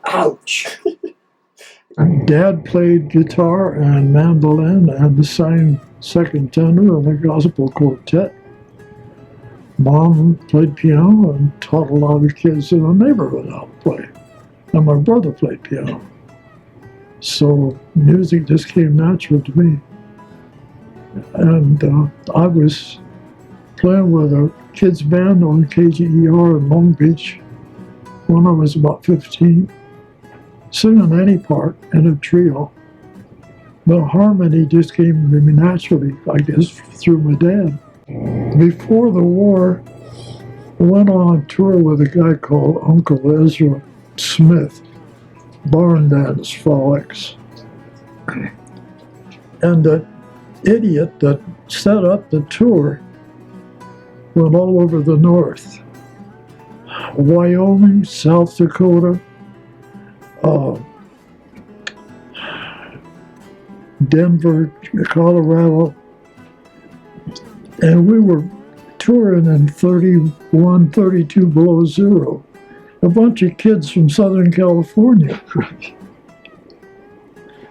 Ouch. Dad played guitar and mandolin and sang second tenor in a gospel quartet. Mom played piano and taught a lot of kids in the neighborhood how to play. And my brother played piano. So music just came natural to me. And I was playing with a kids band on KGER in Long Beach when I was about 15. Singing any part in a trio. But harmony just came to me naturally, I guess, through my dad. Before the war, I went on a tour with a guy called Uncle Ezra Smith, Barn Dance Frolics. And the idiot that set up the tour went all over the North. Wyoming, South Dakota, Denver, Colorado, and we were touring in 31, 32 below zero. A bunch of kids from Southern California.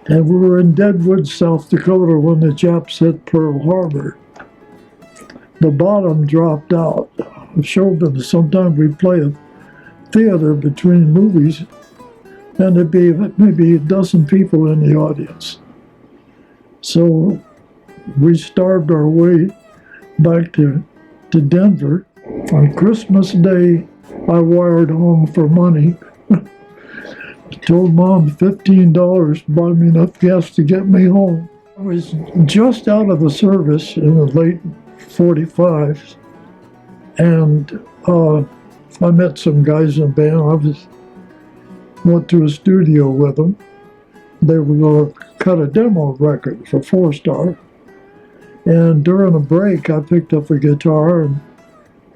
And we were in Deadwood, South Dakota when the Japs hit Pearl Harbor. The bottom dropped out. Sometimes we'd play a theater between movies and there'd be maybe a dozen people in the audience. So we starved our way back to Denver. On Christmas Day, I wired home for money. Told Mom $15 to buy me enough gas to get me home. I was just out of the service in the late 45s, and I met some guys in the band. Went to a studio with them. They were going to cut a demo record for 4-Star. And during a break, I picked up a guitar and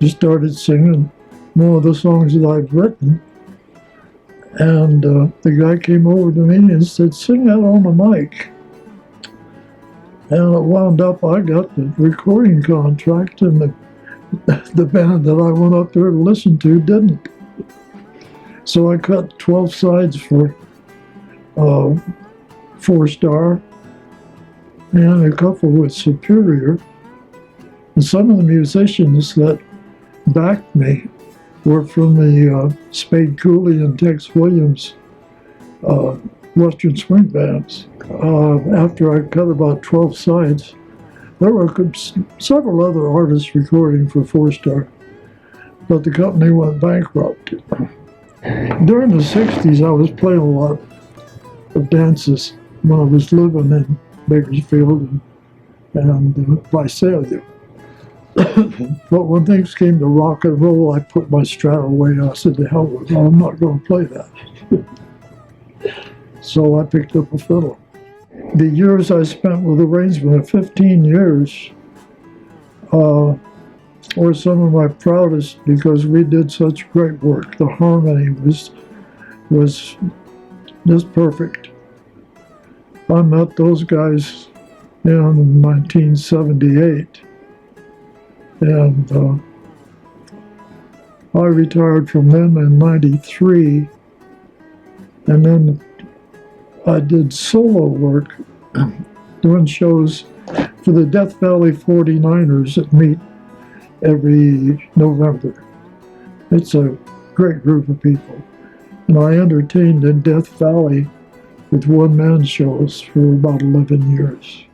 just started singing one of the songs that I'd written. And the guy came over to me and said, "Sing that on the mic." And it wound up, I got the recording contract, and the band that I went up there to listen to didn't. So I cut 12 sides for 4-Star and a couple with Superior. And some of the musicians that backed me were from the Spade Cooley and Tex Williams Western Swing bands. After I cut about 12 sides, there were several other artists recording for 4-Star, but the company went bankrupt. During the 60s, I was playing a lot of dances when I was living in Bakersfield and Visalia. But when things came to rock and roll, I put my Strat away. I said, "To hell with it, I'm not going to play that." So I picked up a fiddle. The years I spent with arrangement, 15 years, were some of my proudest because we did such great work. The harmony was just perfect. I met those guys in 1978, and I retired from them in 93, and then I did solo work doing shows for the Death Valley 49ers that meet every November. It's a great group of people. And I entertained in Death Valley with one-man shows for about 11 years.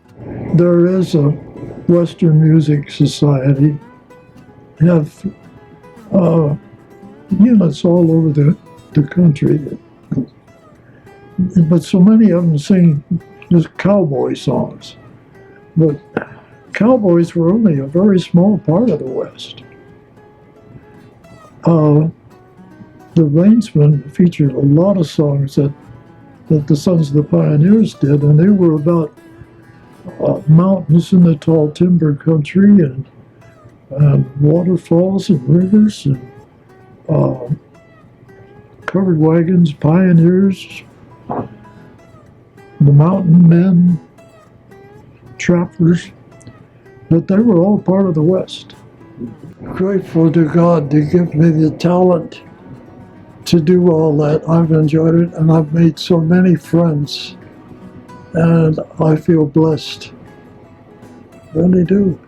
There is a Western Music Society. They have units all over the country. But so many of them sing just cowboy songs. But cowboys were only a very small part of the West. The Rainsmen featured a lot of songs that the Sons of the Pioneers did, and they were about mountains in the tall timber country, and waterfalls and rivers, and uh, covered wagons, pioneers, the mountain men, trappers, but they were all part of the West. Grateful to God to give me the talent to do all that. I've enjoyed it, and I've made so many friends, and I feel blessed. Really do.